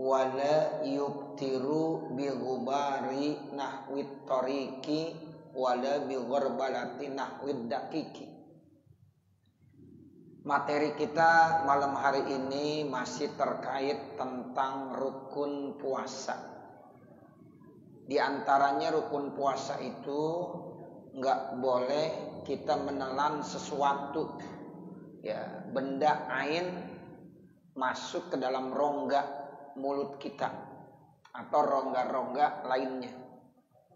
wala yubtiru bi ghubari nahwit tariqi wala bi gharbalati nahwid daqiqi. Materi kita malam hari ini masih terkait tentang rukun puasa. Di antaranya rukun puasa itu nggak boleh kita menelan sesuatu, ya, benda ain masuk ke dalam rongga mulut kita atau rongga-rongga lainnya.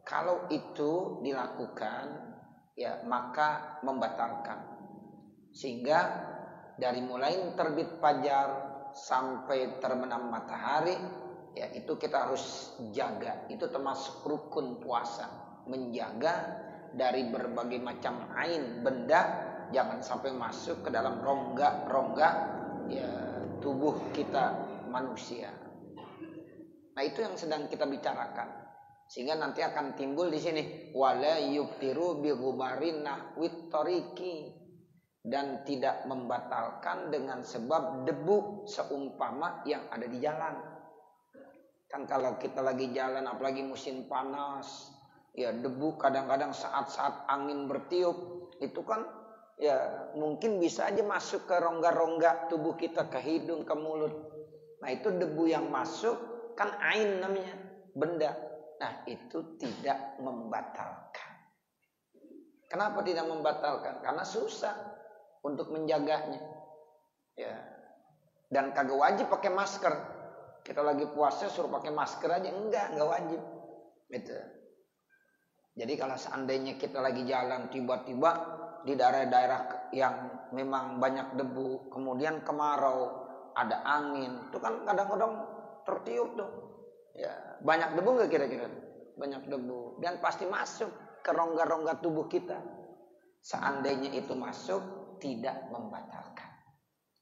Kalau itu dilakukan, ya, maka membatalkan. Sehingga dari mulai terbit fajar sampai terbenam matahari, ya, itu kita harus jaga. Itu termasuk rukun puasa, menjaga dari berbagai macam ain, benda, jangan sampai masuk ke dalam rongga-rongga, ya, tubuh kita manusia. Nah, itu yang sedang kita bicarakan. Sehingga nanti akan timbul di sini wala yubtiru bi ghubarin nahwit tariqi, dan tidak membatalkan dengan sebab debu seumpama yang ada di jalan. Kan kalau kita lagi jalan apalagi musim panas, ya, debu kadang-kadang saat-saat angin bertiup itu kan, ya, mungkin bisa aja masuk ke rongga-rongga tubuh kita, ke hidung, ke mulut. Nah, itu debu yang masuk kan ain namanya, benda. Nah, itu tidak membatalkan. Kenapa tidak membatalkan? Karena susah untuk menjaganya, ya. Dan kagak wajib pakai masker. Kita lagi puasa suruh pakai masker aja, enggak wajib. Gitu. Jadi kalau seandainya kita lagi jalan tiba-tiba di daerah-daerah yang memang banyak debu, kemudian kemarau, ada angin, itu kan kadang-kadang tertiup tuh, ya, banyak debu nggak kira-kira? Banyak debu, dan pasti masuk ke rongga-rongga tubuh kita. Seandainya itu masuk, tidak membatalkan.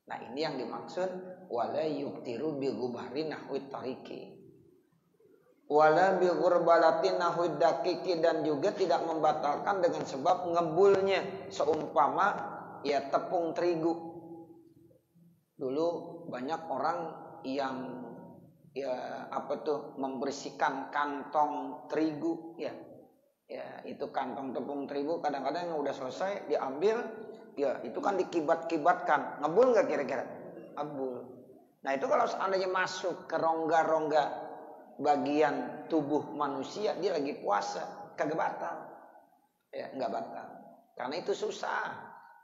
Nah, ini yang dimaksud wala yubtiru bi ghubari nahwit tariqi wala bi ghurbalati nahwid daqiqi, dan juga tidak membatalkan dengan sebab ngebulnya seumpama, ya, tepung terigu. Dulu banyak orang yang, ya, membersihkan kantong terigu, ya, itu kantong tepung terigu kadang-kadang yang udah selesai diambil, ya, itu kan dikibat-kibatkan, ngebul nggak kira-kira? Ngebul. Nah, itu kalau seandainya masuk ke rongga-rongga bagian tubuh manusia, dia lagi puasa, kagak batal, ya, nggak batal, karena itu susah,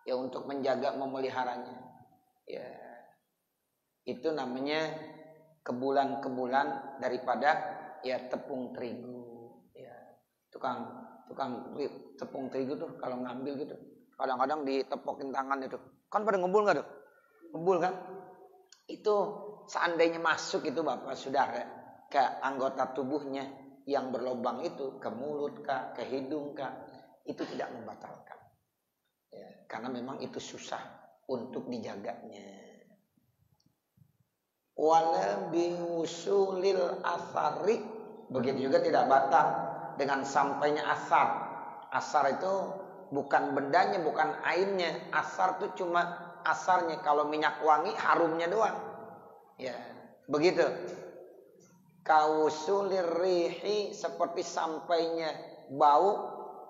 ya, untuk menjaga, memeliharanya, ya. Itu namanya kebulan-kebulan daripada, ya, tepung terigu, ya. Tukang tepung terigu tuh kalau ngambil gitu kadang-kadang ditepokin tangan itu kan pada ngebul nggak tuh? Ngebul kan? Itu seandainya masuk itu Bapak Saudara ke anggota tubuhnya yang berlubang itu, ke mulut kah, ke hidung kah, itu tidak membatalkan, ya, karena memang itu susah untuk dijaganya. Wala biusulil asari, begitu juga tidak batal dengan sampainya asar. Asar itu bukan bendanya, bukan ainnya. Asar itu cuma asarnya. Kalau minyak wangi harumnya doang, ya, begitu. Kausulir rihi, seperti sampainya bau,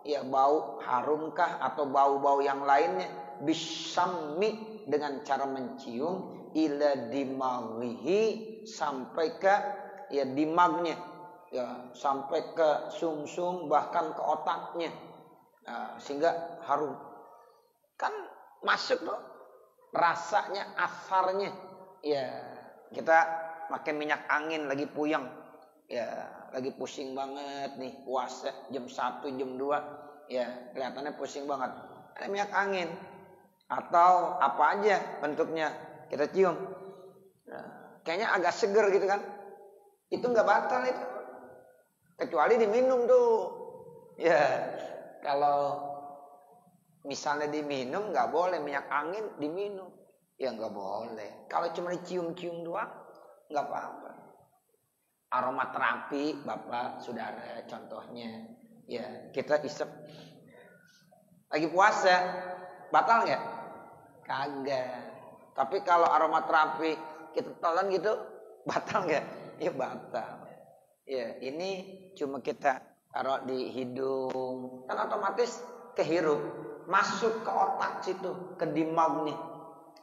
ya, bau harumkah atau bau-bau yang lainnya. Bisammi, dengan cara mencium, ila dimaghihi, sampai ke, ya, dimagnya, ya, sampai ke sumsum, bahkan ke otaknya, sehingga harum. Kan masuk loh rasanya, asarnya, ya. Kita pakai minyak angin lagi puyeng, ya, lagi pusing banget nih, puasa jam 1, jam 2, ya, kelihatannya pusing banget, ada minyak angin atau apa aja bentuknya, kita cium, kayaknya agak seger gitu kan, itu nggak batal itu, kecuali diminum tuh, ya. Kalau misalnya diminum nggak boleh, minyak angin diminum, ya nggak boleh. Kalau cuma dicium-cium doang nggak apa-apa. Aromaterapi Bapak Saudara contohnya, ya, kita isep lagi puasa, batal nggak? Kagak. Tapi kalau aromaterapi kita telan gitu, batal nggak? ya batal. Ya, ini cuma kita taruh di hidung, kan otomatis kehirup, masuk ke otak situ, ke dimagnya.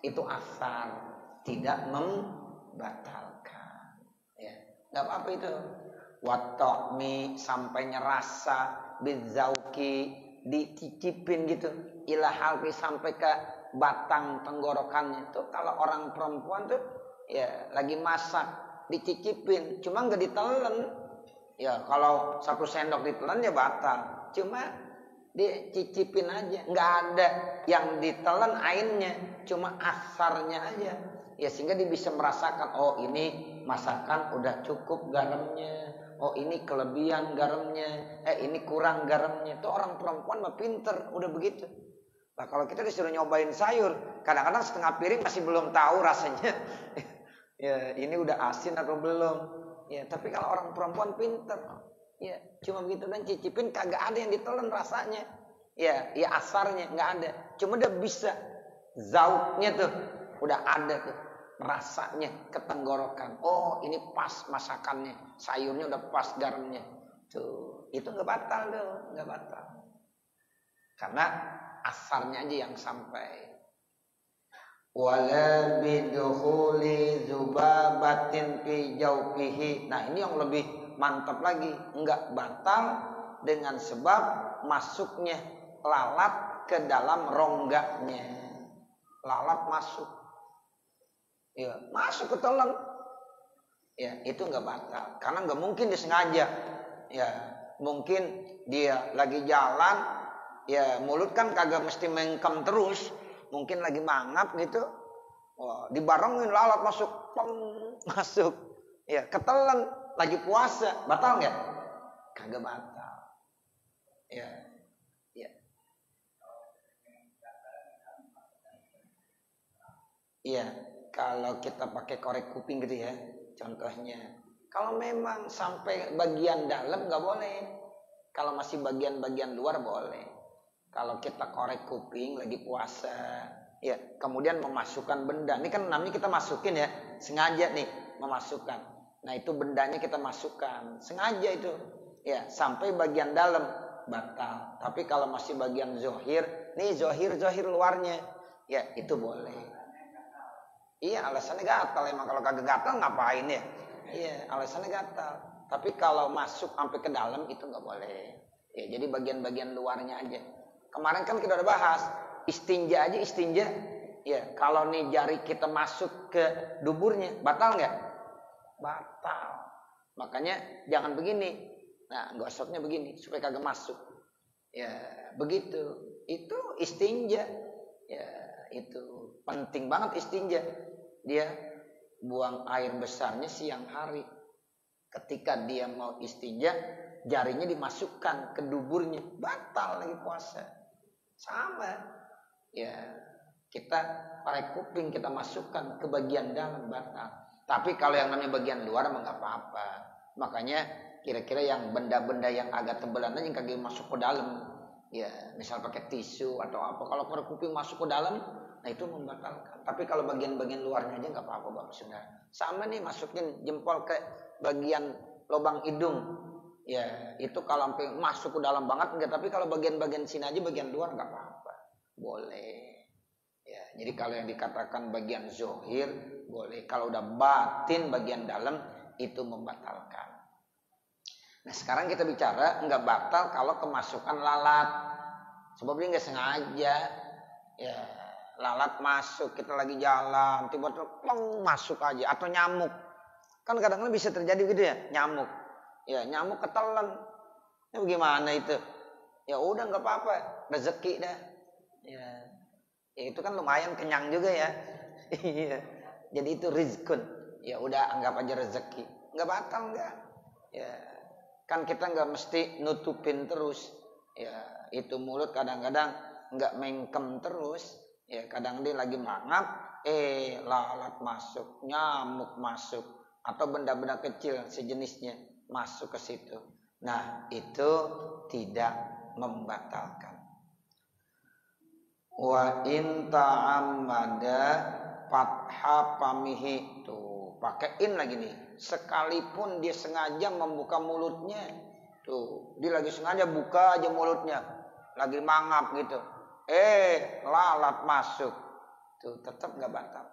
Itu asal, tidak membatalkan. Ya, nggak apa-apa itu. Watokmi sampai nyerasa, bizauki dicicipin gitu, ilahalki sampai ke batang tenggorokannya. Tuh kalau orang perempuan tuh, ya lagi masak dicicipin, cuma nggak ditelan. Ya kalau 1 sendok ditelan ya batal. Cuma dicicipin aja, nggak ada yang ditelan airnya, cuma asarnya aja. Ya sehingga dia bisa merasakan, oh ini masakan udah cukup garamnya, oh ini kelebihan garamnya, ini kurang garamnya. Itu orang perempuan mah pinter, udah begitu. Nah kalau kita disuruh nyobain sayur, kadang-kadang setengah piring masih belum tahu rasanya. Ya ini udah asin atau belum. Ya tapi kalau orang perempuan pinter, ya cuma begitu dan cicipin, kagak ada yang ditelan rasanya. Ya asarnya nggak ada. Cuma udah bisa zauknya tuh, udah ada tuh rasanya ke tenggorokan. Oh ini pas masakannya, sayurnya udah pas garamnya. Tuh itu nggak batal tuh, nggak batal. Karena asarnya aja yang sampai. Wala bidukhuli zubabatin fi jawfihi. Nah ini yang lebih mantap lagi, enggak batal dengan sebab masuknya lalat ke dalam rongganya. Lalat masuk, ya masuk ke telan, ya itu enggak batal, karena enggak mungkin disengaja. Ya mungkin dia lagi jalan, ya mulut kan kagak mesti mengkem terus. Mungkin lagi mangap gitu, wah, dibarengin lalat masuk, masuk, ya ketelan, lagi puasa, batal nggak? Kagak batal, ya. Iya, kalau kita pakai korek kuping gitu ya, contohnya. Kalau memang sampai bagian dalam nggak boleh, kalau masih bagian-bagian luar boleh. Kalau kita korek kuping lagi puasa, ya kemudian memasukkan benda. Ini kan namanya kita masukin ya, sengaja nih memasukkan. Nah itu bendanya kita masukkan, sengaja itu. Ya sampai bagian dalam batal. Tapi kalau masih bagian zohir, nih zohir luarnya, ya itu boleh. Iya alasannya gatal, emang kalau kagak gatal ngapain ya? Iya alasannya gatal. Tapi kalau masuk sampai ke dalam itu nggak boleh. Ya jadi bagian-bagian luarnya aja. Kemarin kan kita udah bahas istinja aja istinja. Ya kalau nih jari kita masuk ke duburnya batal nggak? Batal. Makanya jangan begini. Nah gosoknya begini supaya kagak masuk. Ya begitu. Itu istinja. Ya itu penting banget istinja. Dia buang air besarnya siang hari. Ketika dia mau istinja, jarinya dimasukkan ke duburnya, batal lagi puasa. Sama, ya kita korek kuping kita masukkan ke bagian dalam batal. Tapi kalau yang namanya bagian luar emang nggak apa-apa. Makanya kira-kira yang benda-benda yang agak tebelan aja yang kagak masuk ke dalam. Ya misal pakai tisu atau apa. Kalau korek kuping masuk ke dalam, nah itu membatalkan. Tapi kalau bagian-bagian luarnya aja nggak apa-apa bang sudah. Sama nih masukin jempol ke bagian lubang hidung. Ya itu kalau sampai masuk ke dalam banget enggak, tapi kalau bagian-bagian sini aja bagian luar nggak apa-apa, boleh. Ya jadi kalau yang dikatakan bagian zohir boleh, kalau udah batin bagian dalam itu membatalkan. Nah sekarang kita bicara nggak batal kalau kemasukan lalat, sebab dia nggak sengaja. Ya lalat masuk, kita lagi jalan tiba-tiba masuk aja, atau nyamuk. Kan kadang-kadang bisa terjadi gitu ya, nyamuk. Ya nyamuk ketelan. Ya bagaimana itu? Ya udah nggak apa-apa, rezeki dah. Ya itu kan lumayan kenyang juga ya. Iya. Jadi itu rizkun. Ya udah anggap aja rezeki. Nggak batal nggak? Ya kan kita nggak mesti nutupin terus. Ya itu mulut kadang-kadang nggak mengkem terus. Ya kadang dia lagi mangap, lalat masuk, nyamuk masuk, atau benda-benda kecil sejenisnya masuk ke situ. Nah itu tidak membatalkan. Wa in ta'ammada fatha pamihi, tuh pakein lagi nih. Sekalipun dia sengaja membuka mulutnya. Tuh, dia lagi sengaja buka aja mulutnya. Lagi mangap gitu. Lalat masuk. Tuh, tetap gak batal.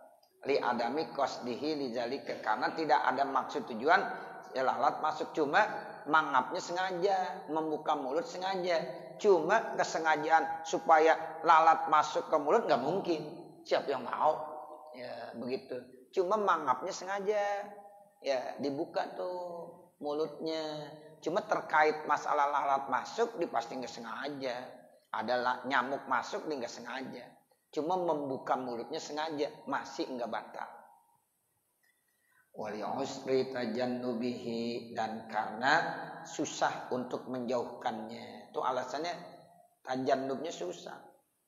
Li adami qasdihi lidzalika, karena tidak ada maksud tujuan ya lalat masuk, cuma mangapnya sengaja, membuka mulut sengaja. Cuma kesengajaan supaya lalat masuk ke mulut nggak mungkin. Siapa yang mau? Ya begitu. Cuma mangapnya sengaja. Ya dibuka tuh mulutnya. Cuma terkait masalah lalat masuk dia pasti nggak sengaja. Ada nyamuk masuk dia nggak sengaja. Cuma membuka mulutnya sengaja, masih nggak batal. Wali usri tajannubihi, dan karena susah untuk menjauhkannya. Itu alasannya tajannubnya susah.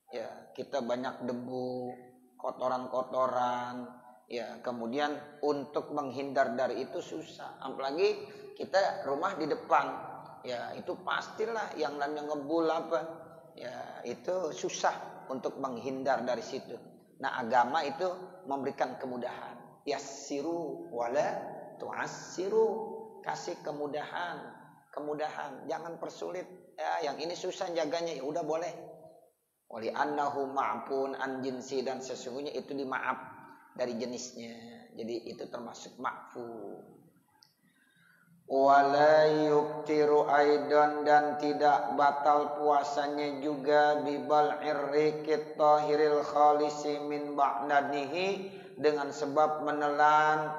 Ya, kita banyak debu, kotoran-kotoran, ya, kemudian untuk menghindar dari itu susah. Apalagi kita rumah di depan. Ya, itu pastilah yang namanya ngebul apa. Ya, itu susah untuk menghindar dari situ. Nah, agama itu memberikan kemudahan. Yassiru wala tu'assiru. Kasih kemudahan. Jangan persulit. Ya, yang ini susah jaganya, ya udah boleh. Wali annahu ma'fun an jinsi, dan sesungguhnya itu dimaaf dari jenisnya. Jadi itu termasuk ma'fu. Wala yuktiru aidan, dan tidak batal puasanya juga bibal irriqit tahiril khalisi min ba'danihi, dengan sebab menelan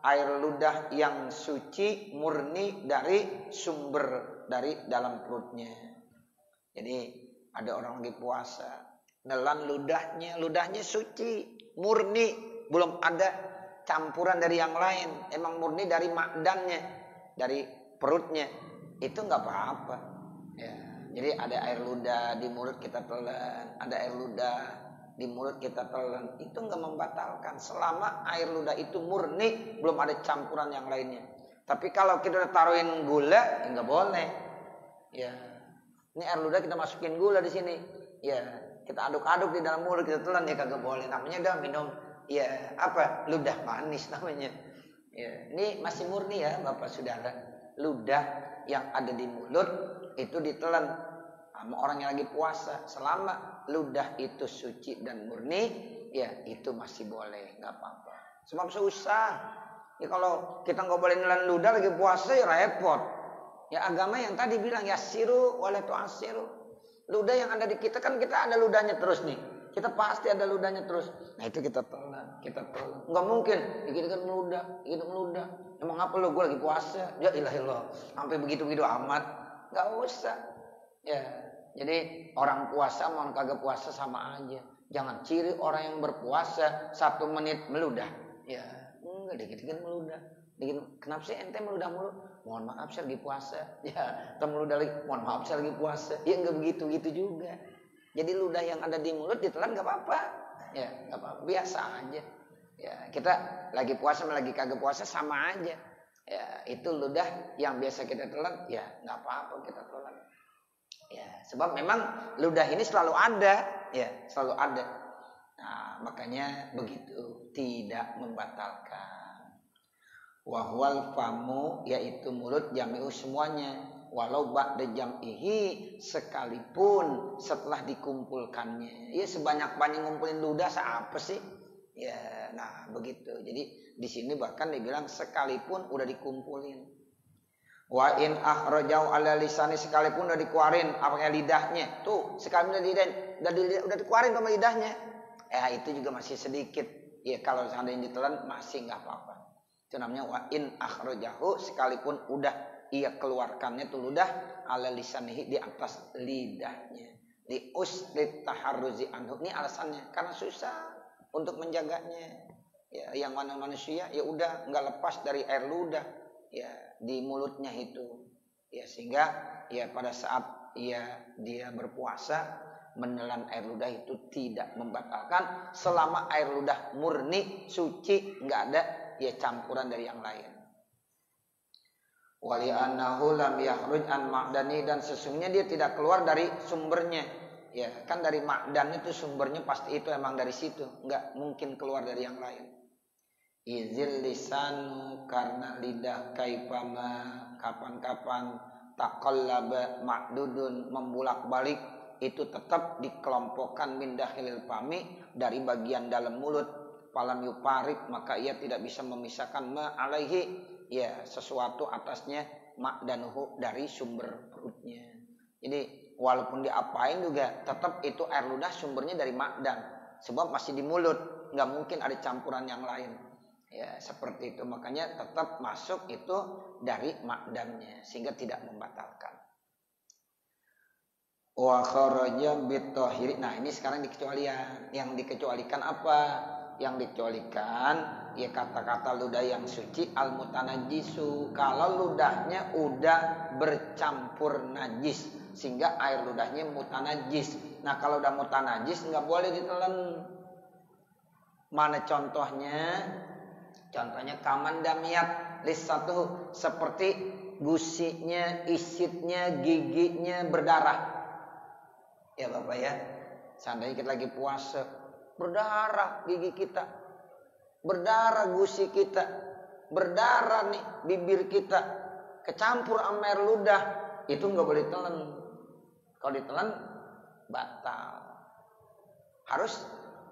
air ludah yang suci murni dari sumber dari dalam perutnya. Jadi ada orang lagi puasa, nelan ludahnya suci murni, belum ada campuran dari yang lain, emang murni dari makdannya, dari perutnya, itu nggak apa-apa. Ya, jadi ada air ludah di mulut kita telan, ada air ludah di mulut kita telan, itu nggak membatalkan selama air ludah itu murni, belum ada campuran yang lainnya. Tapi kalau kita taruhin gula, ya nggak boleh. Ya, ini air ludah kita masukin gula di sini, ya kita aduk-aduk di dalam mulut kita telan, ya kagak boleh. Namanya udah minum, ya apa, ludah manis namanya. Ya, ini masih murni ya Bapak Saudara. Ludah yang ada di mulut itu ditelan sama orang yang lagi puasa. Selama ludah itu suci dan murni, ya itu masih boleh, nggak apa-apa. Sebab susah. Ya kalau kita nggak boleh nelan ludah lagi puasa, ya repot. Ya agama yang tadi bilang yassiru wala tu'assiru. Ludah yang ada di kita, kan kita ada ludahnya terus nih. Kita pasti ada ludahnya terus. Nah itu kita telan. Nggak mungkin. Kita kan meludah. Emang apa lo? Gue lagi puasa. Ya ilahilah. Sampai begitu-begitu amat. Nggak usah. Ya. Jadi orang puasa sama orang kagak puasa sama aja. Jangan ciri orang yang berpuasa 1 menit meludah. Ya. Enggak, dikit-dikit meludah. Kenapa sih ente meludah mulu? Mohon maaf saya lagi puasa. Ya. Atau meludah lagi. Mohon maaf saya lagi puasa. Ya enggak begitu-gitu juga. Jadi ludah yang ada di mulut ditelan gak apa-apa. Ya gak apa-apa, biasa aja. Ya kita lagi puasa sama lagi kagak puasa sama aja. Ya itu ludah yang biasa kita telan, ya gak apa-apa kita telan. Ya sebab memang ludah ini selalu ada. Ya selalu ada. Nah makanya begitu, tidak membatalkan. Wahwal famu, yaitu mulut jami'u semuanya. Walau ba'da jam'ihi, sekalipun setelah dikumpulkannya. Ya sebanyak-banyak ngumpulin ludah apa sih? Ya, nah begitu. Jadi di sini bahkan dibilang sekalipun udah dikumpulin. Wa in akhrajau ala lisani, sekalipun udah dikeluarin apa lidahnya. Tuh, sekalipun udah dikeluarin sama lidahnya. Ya itu juga masih sedikit. Ya kalau seandainya ditelan masih enggak apa-apa. Itu namanya wa in akhrajahu, sekalipun udah ia keluarkannya tuh ludah ala lisanihi, di atas lidahnya, di uslit taharruzi anhu. Ini alasannya karena susah untuk menjaganya. Ya yang mana manusia ya udah nggak lepas dari air ludah ya di mulutnya itu. Ya sehingga ya pada saat dia berpuasa menelan air ludah itu tidak membatalkan selama air ludah murni suci, nggak ada ya campuran dari yang lain. Wali annahu lam yakhruj an ma'dani, dan sesungguhnya dia tidak keluar dari sumbernya. Ya, kan dari ma'dan itu sumbernya pasti itu emang dari situ, enggak mungkin keluar dari yang lain. Izil lisanu karena lidah kaifama kapan-kapan taqallaba ma'dudun membulak-balik itu tetap dikelompokkan min dakhilil fami dari bagian dalam mulut falam yuparik maka ia tidak bisa memisahkan ma alaihi ya sesuatu atasnya ma'danuhu dari sumber perutnya. Jadi walaupun diapain juga tetap itu air ludah sumbernya dari ma'dan sebab masih di mulut, nggak mungkin ada campuran yang lain. Ya, seperti itu. Makanya tetap masuk itu dari ma'dannya sehingga tidak membatalkan. Wa kharaja bitahiri. Nah, ini sekarang dikecualian. Yang dikecualikan apa? Yang dikecualikan ya kata-kata ludah yang suci al-mutanajjisu. Kalau ludahnya udah bercampur najis sehingga air ludahnya mutanajjis. Nah, kalau udah mutanajjis nggak boleh ditelan. Mana contohnya? Contohnya kaman damiat lisatu seperti gusinya, isitnya, giginya berdarah. Ya Bapak ya. Seandainya kita lagi puasa, berdarah gigi kita. Berdarah gusi kita. Berdarah nih bibir kita. Kecampur sama air ludah, itu enggak boleh ditelan. Kalau ditelan batal. Harus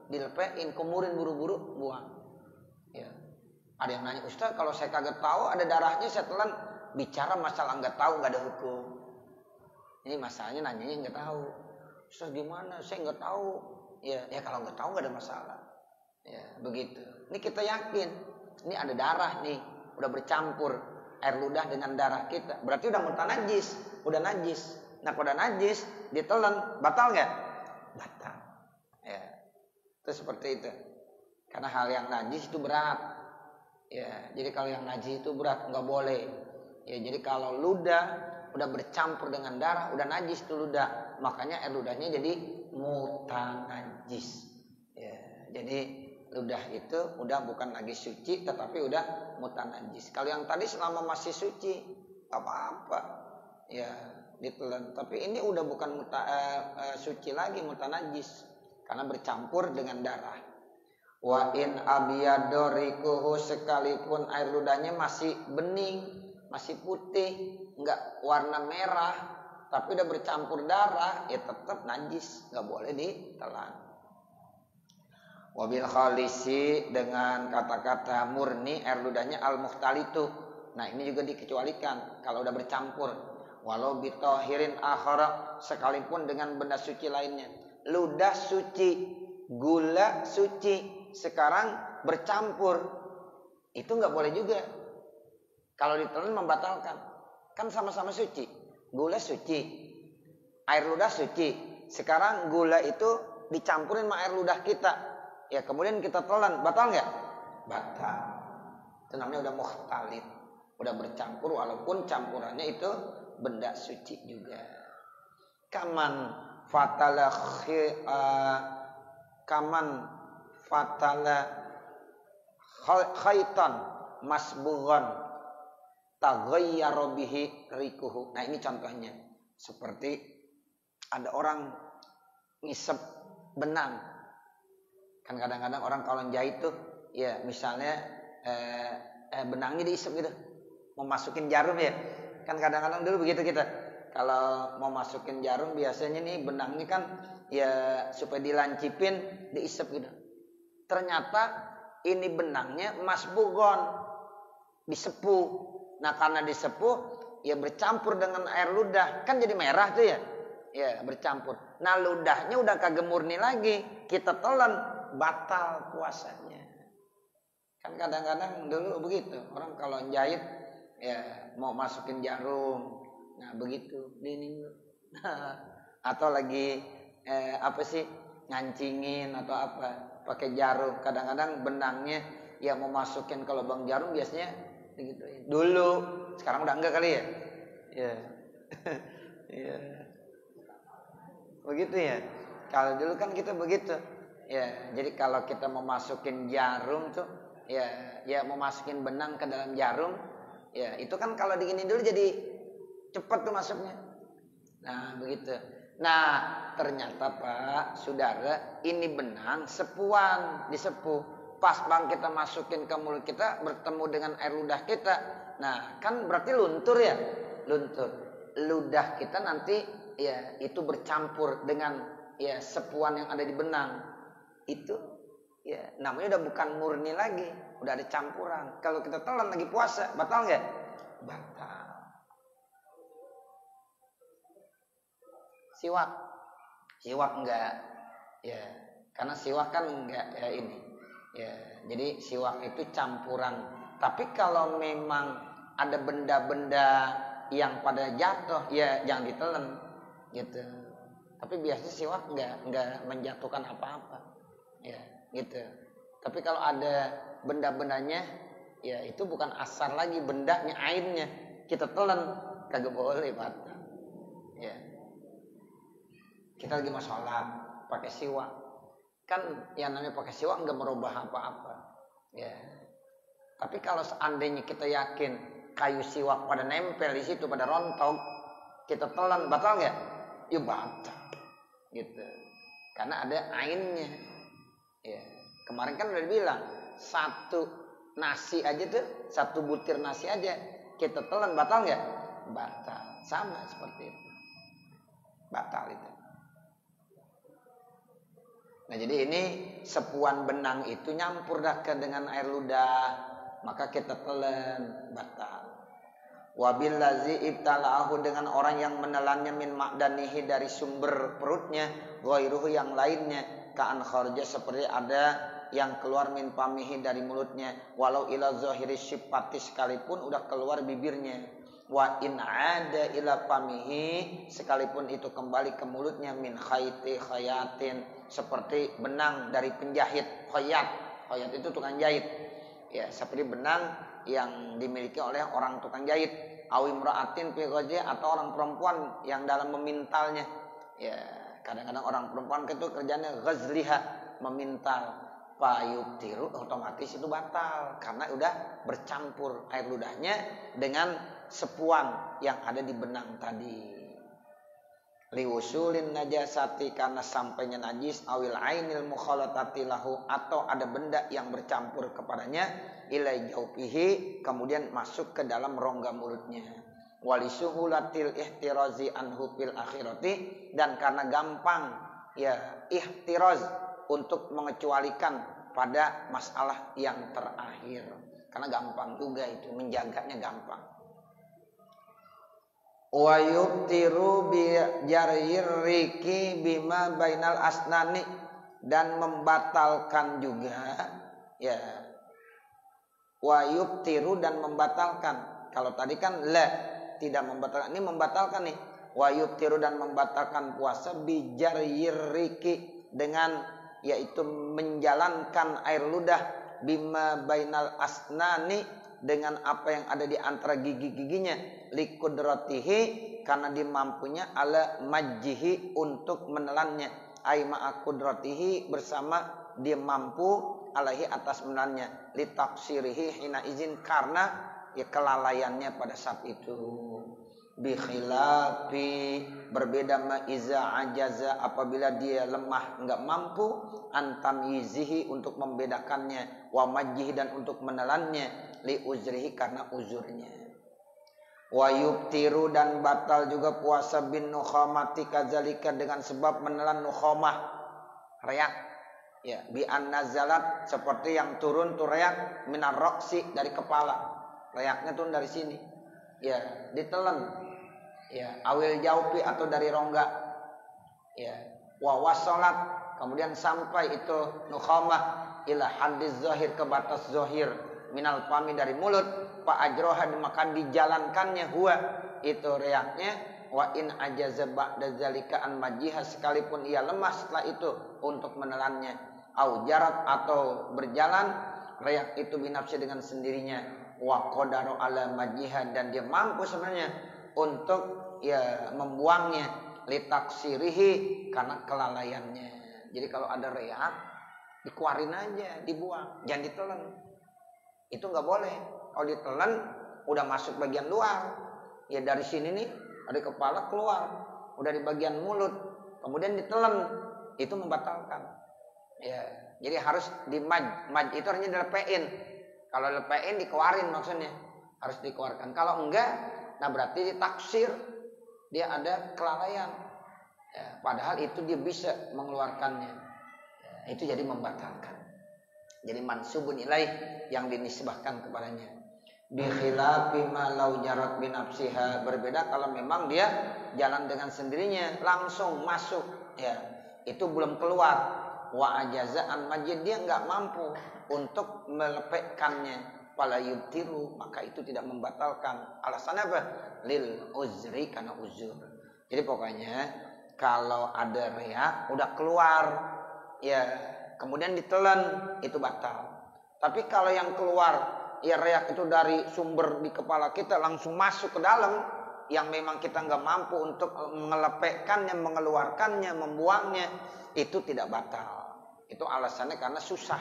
dilepein, kemurin buru-buru buang. Ya. Ada yang nanya, Ustaz kalau saya kagak tahu ada darahnya saya telan. Bicara masalah nggak tahu nggak ada hukum. Ini masalahnya nanyanya nggak tahu. Ustaz gimana? Saya nggak tahu. Ya kalau nggak tahu nggak ada masalah. Ya begitu. Ini kita yakin. Ini ada darah nih, udah bercampur air ludah dengan darah kita. Berarti udah mutanajis, udah najis. Nah kalau udah najis ditelan, batal nggak? Batal. Ya, itu seperti itu. Karena hal yang najis itu berat. Ya, jadi kalau yang najis itu berat, nggak boleh. Ya, jadi kalau ludah udah bercampur dengan darah, udah najis itu ludah, makanya air ludahnya jadi mutanajis. Ya, jadi ludah itu udah bukan lagi suci, tetapi udah mutanajis. Kalau yang tadi selama masih suci, apa-apa, ya ditelan. Tapi ini udah bukan suci lagi, mutanajis, karena bercampur dengan darah. Wa in abiyadorikuhu sekalipun air ludahnya masih bening, masih putih, enggak warna merah, tapi udah bercampur darah, ya tetap najis, enggak boleh ditelan. Wabil khalisi dengan kata-kata murni air ludahnya al-muhtalitu. Nah, ini juga dikecualikan kalau udah bercampur. Walau bitohirin akhara sekalipun dengan benda suci lainnya. Ludah suci, gula suci. Sekarang bercampur itu nggak boleh juga. Kalau ditelan membatalkan. Kan sama-sama suci. Gula suci, air ludah suci. Sekarang gula itu dicampurin sama air ludah kita. Ya kemudian kita telan, batal nggak? Batal. Itu namanya udah mukhtalit, udah bercampur walaupun campurannya itu benda suci juga. Kaman fatala khaitan masbughan taghayyara bihi rikuhu. Nah ini contohnya. Seperti ada orang ngisep benang. Kan kadang-kadang orang kalau jahit tuh ya misalnya benangnya diisep gitu. Mau masukin jarum ya. Kan kadang-kadang dulu begitu kita. Kalau mau masukin jarum biasanya nih benangnya kan ya supaya dilancipin diisep gitu. Ternyata ini benangnya masbugon, disepuh. Nah karena disepuh ya bercampur dengan air ludah, kan jadi merah tuh ya. Ya bercampur. Nah ludahnya udah kagak murni lagi, kita telan, batal puasanya. Kan kadang-kadang dulu begitu, orang kalau jahit ya mau masukin jarum, nah begitu, atau lagi ngancingin atau apa, pakai jarum. Kadang-kadang benangnya ya mau masukin ke lubang jarum biasanya gitu. Dulu, sekarang udah enggak kali ya? Ya, ya. Begitu ya. Kalau dulu kan kita begitu. Ya, jadi kalau kita mau masukin jarum tuh, ya mau masukin benang ke dalam jarum, ya itu kan kalau digini dulu jadi cepat tuh masuknya. Nah, begitu. Nah, ternyata Pak, Saudara, ini benang sepuan, disepuh. pas bang kita masukin ke mulut kita bertemu dengan air ludah kita, nah kan berarti luntur ya, luntur. Ludah kita nanti ya itu bercampur dengan ya sepuan yang ada di benang. Itu ya namanya udah bukan murni lagi, udah ada campuran. Kalau kita telan lagi puasa, batal nggak? Batal. Siwak enggak, ya karena siwak kan enggak ya ini, ya jadi siwak itu campuran. Tapi kalau memang ada benda-benda yang pada jatuh, ya jangan ditelan, gitu. Tapi biasanya siwak enggak menjatuhkan apa-apa, ya gitu. Tapi kalau ada benda-bendanya, ya itu bukan asar lagi, bendanya, ainnya kita telan, kagak boleh batal, ya. Kita lagi mau sholat pakai siwak, kan yang namanya pakai siwak nggak merubah apa-apa, ya. Tapi kalau seandainya kita yakin kayu siwak pada nempel di situ, pada rontok, kita telan, batal nggak? Ya batal, gitu. Karena ada ainnya, ya. Kemarin kan udah dibilang satu nasi aja tuh, satu butir nasi aja kita telan, batal nggak? Batal, sama seperti itu, batal itu. Nah jadi ini sepuan benang itu nyampur dah dengan air ludah, maka kita telan, batal. Wabil lazi ibtala'ahu, dengan orang yang menelannya min ma'danihi, dari sumber perutnya, ghairuhu, yang lainnya, ka'an kharja, seperti ada yang keluar min pamihi, dari mulutnya, walau ila zahiri syifati, sekalipun udah keluar bibirnya. Wa in ada ila pamihi, sekalipun itu kembali ke mulutnya, min khayti khayatin, seperti benang dari penjahit. Khayat itu tukang jahit, ya seperti benang yang dimiliki oleh orang tukang jahit. Awimra'atin fi ghaziyah, atau orang perempuan yang dalam memintalnya, ya kadang-kadang orang perempuan itu kerjanya ghazliha, memintal. Fayubtiru, otomatis itu batal karena udah bercampur air ludahnya dengan sepuan yang ada di benang tadi. Liusulin najasati, karena sampainya najis, awil ainil mukhalatati lahu, atau ada benda yang bercampur kepadanya, ilai jaufihi, kemudian masuk ke dalam rongga mulutnya. Walisuhulatil ihtirazi anhu fil akhirati, dan karena gampang ya ihtiraz untuk mengecualikan pada masalah yang terakhir, karena gampang juga itu menjaganya, gampang. Wa yubtiru bi jarirriki bima bainal asnani, dan membatalkan juga ya. Wa yubtiru, dan membatalkan. Kalau tadi kan la tidak membatalkan, ini membatalkan nih. Wa yubtiru, dan membatalkan puasa bi jarirriki, dengan yaitu menjalankan air ludah, bima bainal asnani, dengan apa yang ada di antara gigi-giginya, likudratihi, karena dimampunya, ala majjihi, untuk menelannya, ay ma'a kudratihi, bersama dia mampu, alaihi, atas menelannya, litaksirihi hina izin, karena ya kelalaiannya pada saat itu. Bikhilafi, berbeda ma'iza ajaza, apabila dia lemah enggak mampu, antamizihi, untuk membedakannya, wa majjihi, dan untuk menelannya, li uzrihi, karena uzurnya. Wa yubtiru, dan batal juga puasa bin nukhamati kadzalika, dengan sebab menelan nukhamah, reak, ya bi an nazalat, seperti yang turun tuh reak, minar roksi, dari kepala, reaknya turun dari sini, ya ditelan, ya awil jaupi, atau dari rongga, ya wa wasolat, kemudian sampai itu nukhamah ila hadis zahir, ke batas zahir, minal pami, dari mulut, fa ajroha, maka dijalankannya huwa, itu reaknya, wa in ajaza ba'da zalika an majjiha, sekalipun ia lemah setelah itu untuk menelannya, au jarat, atau berjalan reak itu binafsi, dengan sendirinya, wa qadaru ala majjiha, dan dia mampu sebenarnya untuk ya membuangnya, litaksirihi, karena kelalaiannya. Jadi kalau ada reak, dikeluarin aja, dibuang, jangan ditelan. Itu nggak boleh. Kalau ditelan udah masuk bagian luar, ya dari sini nih dari kepala keluar, udah di bagian mulut, kemudian ditelan, itu membatalkan. Ya Jadi harus dimaj. Maj itu artinya dilepein. Kalau lepein dikeluarin maksudnya. Harus dikeluarkan. Kalau enggak, nah berarti ditaksir. Dia ada kelalaian. Ya, padahal itu dia bisa mengeluarkannya. Ya, itu jadi membatalkan. Jadi mansubun ilaih yang dinisbahkan kepadanya. Bi khilafi ma law jarat bi nafsiha, berbeda kalau memang dia jalan dengan sendirinya langsung masuk ya, itu belum keluar. Wa ajaza an majid, dia enggak mampu untuk melepekkannya, fala yubtiru, maka itu tidak membatalkan. Alasannya apa? Lil uzri, karena uzur. Jadi pokoknya kalau ada reak udah keluar ya, kemudian ditelan, itu batal. Tapi kalau yang keluar ya reak itu dari sumber di kepala kita langsung masuk ke dalam, yang memang kita nggak mampu untuk melepekkannya, mengeluarkannya, membuangnya, itu tidak batal. Itu alasannya karena susah.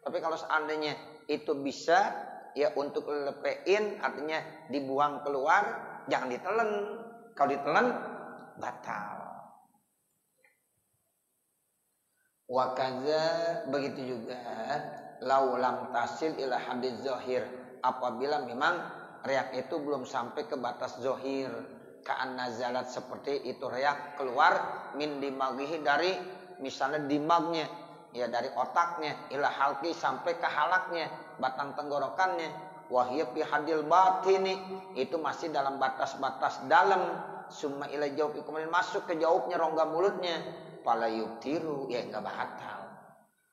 Tapi kalau seandainya itu bisa ya untuk lepein, artinya dibuang keluar, jangan ditelan. Kalau ditelan batal. Wakaza, begitu juga laulam tasil ila hadis zahir, apabila memang reak itu belum sampai ke batas zahir, ka'an nazalat, seperti itu reak keluar min dimagihi, dari misalnya dimagnya ya, dari otaknya, ila halki, sampai ke halaknya, batang tenggorokannya, wahya fi hadil batini, itu masih dalam batas-batas dalam, summa ila jaufi, kemudian masuk ke jaubnya, rongga mulutnya, fala yubtiru, ya enggak batal.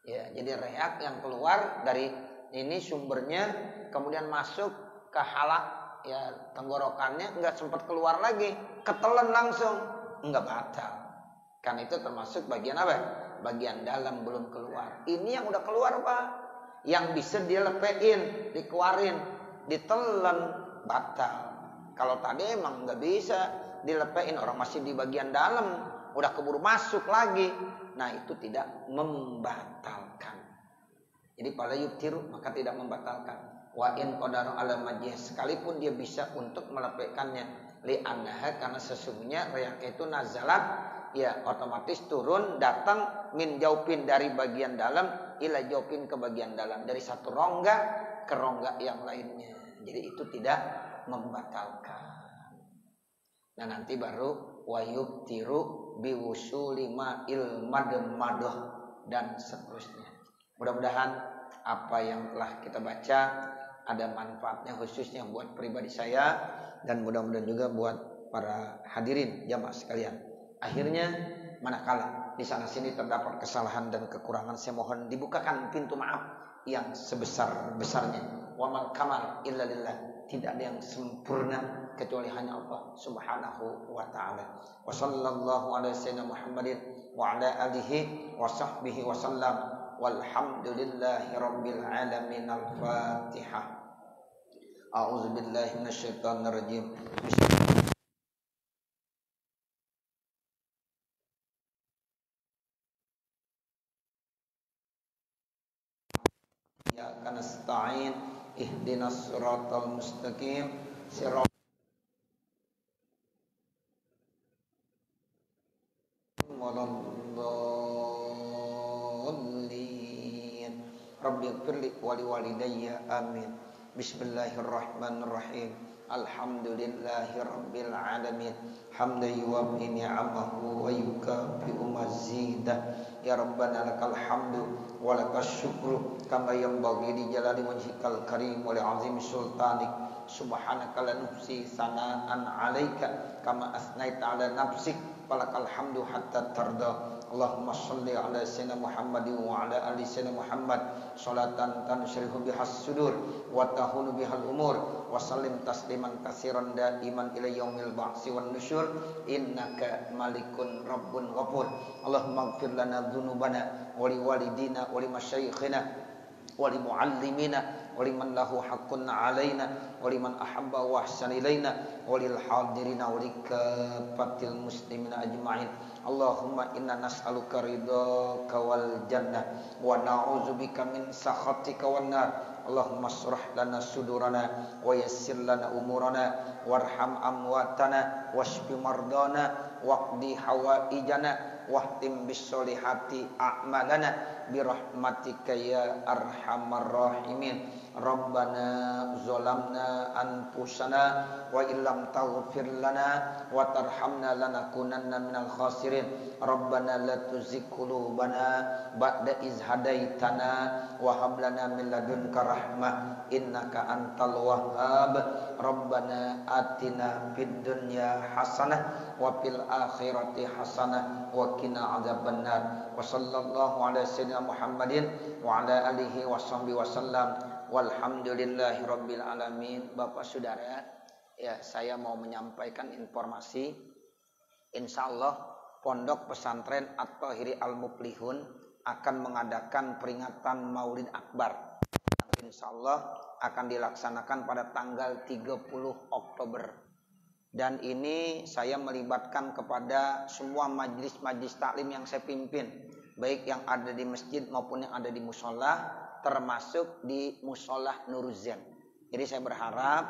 Ya, jadi reak yang keluar dari ini sumbernya, kemudian masuk ke halak ya, tenggorokannya, enggak sempat keluar lagi, ketelan langsung, enggak batal. Kan itu termasuk bagian apa? Bagian dalam belum keluar. Ini yang udah keluar, Pak, yang bisa dia lepein, dikeluarin, ditelan, batal. Kalau tadi emang enggak bisa dilepein, orang masih di bagian dalam, udah keburu masuk lagi, nah itu tidak membatalkan. Jadi pada yubtiru, maka tidak membatalkan. Wa in qadara ala majih, sekalipun dia bisa untuk melepekkannya, li annaha, karena sesungguhnya reak itu nazalat ya, otomatis turun, datang min jaupin, dari bagian dalam, ila jaupin, ke bagian dalam, dari satu rongga ke rongga yang lainnya. Jadi itu tidak membatalkan. Nah nanti baru wayub tiru biwusuli ma'il madmadah dan seterusnya. Mudah-mudahan apa yang telah kita baca ada manfaatnya, khususnya buat pribadi saya, dan mudah-mudahan juga buat para hadirin jamaah sekalian. Akhirnya manakala di sana sini terdapat kesalahan dan kekurangan, saya mohon dibukakan pintu maaf yang sebesar-besarnya. Wa mal kamal illa lillah, tidak ada yang sempurna kecuali hanya Allah Subhanahu wa taala. Wa sallallahu ala sayyidina Muhammadin wa ala alihi wa sahbihi wa sallam. Walhamdulillahi rabbil alamin. Al-Fatihah. A'udzu billahi minasyaitonir rajim. Ya kana nasta'in ihdinas siratal mustaqim siratal dhallin. Rabbi ighfirli wa liwalidayya amin. Bismillahirrahmanirrahim. Alhamdulillahi rabbil alamin. Hamdan yuwaffi ni'amahu wa yukafi'u mazidah. Ya Rabbana lakal hamdu wa lakas syukru kama yanbaghi li jalali wajhikal karim wa li azimi sultanik. Subhanaka la nuhsi sana'an 'alaika kama asnaita 'ala nafsik. Falakal hamdu hatta tarda. Allahumma shalli ala sayyidina Muhammadin wa ala ali sayyidina Muhammad salatan tanshrihu bihas sudur wa tahunu bihal umur wa sallim tasliman katsiran daiman ila yaumil ba'si wan nusyur innaka malikun rabbun ghafur. Allahumma ighfir lana dzunubana wa li walidina wa li masyayikhina wa li muallimina wa liman lahu haqqun alaina wa liman ahabba wa ahsana ilaina wa lil hadirina wa likafatil muslimina ajma'in. Allahumma inna nas'aluka ridhaka wal jannah wa na'udzubika min sakhatika wan nar. Allahumma shrah lana sudurana wa yassir lana umurana warham amwatana washfi mardana waqdi hawaijana wahtim bis solihati a'malana birahmatika ya arhamar rahimin. Rabbana zalamna anfusana wa illam taghfir lana wa tarhamna lanakunanna minal khasirin. Rabbana la tuzigh qulubana ba'da iz hadaitana wa hab lana min ladunka rahmah innaka antal wahhab. Rabbana atina fid dunya hasanah wa fil akhirati hasanah wa qina adzabannar. Wa sallallahu ala sayyidina Muhammadin wa ala alihi washabbihi wasallam. Walhamdulillahi rabbil alamin. Bapak Saudara, ya saya mau menyampaikan informasi. Insyaallah Pondok Pesantren At-Thahiri Al-Muflihun akan mengadakan peringatan Maulid Akbar yang insyaallah akan dilaksanakan pada tanggal 30 Oktober. Dan ini saya melibatkan kepada semua majelis-majelis taklim yang saya pimpin, baik yang ada di masjid maupun yang ada di musola, termasuk di musola Nuruzen. Jadi saya berharap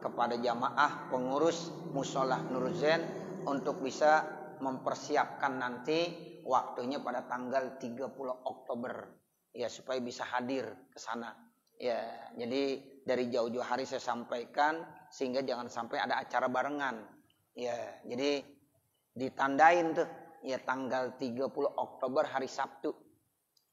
kepada jamaah pengurus musola Nuruzen untuk bisa mempersiapkan nanti waktunya pada tanggal 30 Oktober ya, supaya bisa hadir ke sana. Ya, jadi dari jauh-jauh hari saya sampaikan sehingga jangan sampai ada acara barengan. Ya, jadi ditandain tuh ya tanggal 30 Oktober hari Sabtu.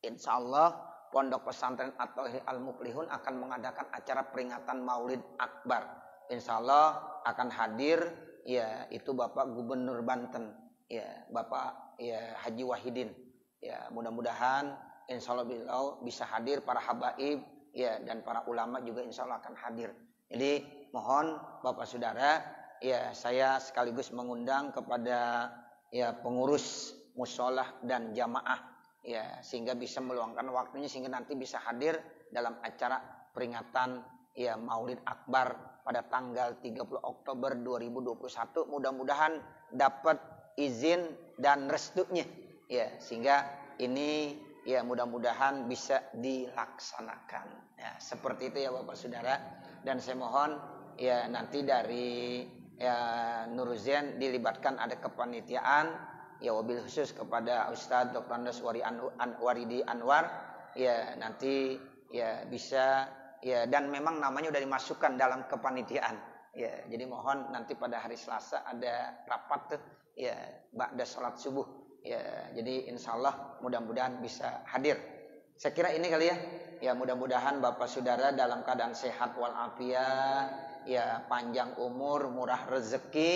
Insyaallah Pondok Pesantren At-Thahiri Al-Muflihun akan mengadakan acara peringatan Maulid Akbar. Insyaallah akan hadir ya itu Bapak Gubernur Banten, ya Bapak ya Haji Wahidin. Ya mudah-mudahan insyaallah beliau bisa hadir, para habaib ya dan para ulama juga insyaallah akan hadir. Jadi mohon Bapak Saudara, ya saya sekaligus mengundang kepada ya pengurus musholah dan jamaah ya sehingga bisa meluangkan waktunya sehingga nanti bisa hadir dalam acara peringatan ya Maulid Akbar pada tanggal 30 Oktober 2021. Mudah-mudahan dapat izin dan restunya ya sehingga ini ya mudah-mudahan bisa dilaksanakan. Ya, seperti itu ya Bapak Saudara, dan saya mohon ya nanti dari ya Nuruzen dilibatkan ada kepanitiaan ya wabil khusus kepada Ustadz Dr. Andes Waridi Anwar ya nanti ya bisa ya, dan memang namanya udah dimasukkan dalam kepanitiaan ya, jadi mohon nanti pada hari Selasa ada rapat tuh ya ba'da salat subuh ya, jadi insyaallah mudah-mudahan bisa hadir. Saya kira ini kali ya mudah-mudahan Bapak Saudara dalam keadaan sehat walafiat ya, panjang umur, murah rezeki,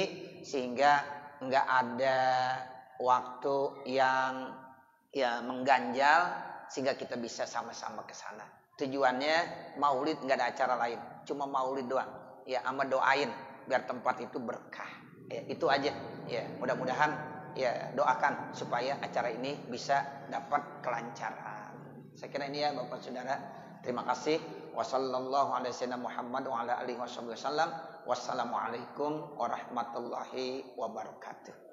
sehingga enggak ada waktu yang ya mengganjal sehingga kita bisa sama-sama ke sana. Tujuannya Maulid, enggak ada acara lain, cuma Maulid doang. Ya, ama doain biar tempat itu berkah. Ya, itu aja. Ya, mudah-mudahan ya doakan supaya acara ini bisa dapat kelancaran. Saya kira ini ya Bapak Saudara. Terima kasih. Wassallallahu ala sayyidina Muhammad wa ala alihi wasallam. Wassalamualaikum warahmatullahi wabarakatuh.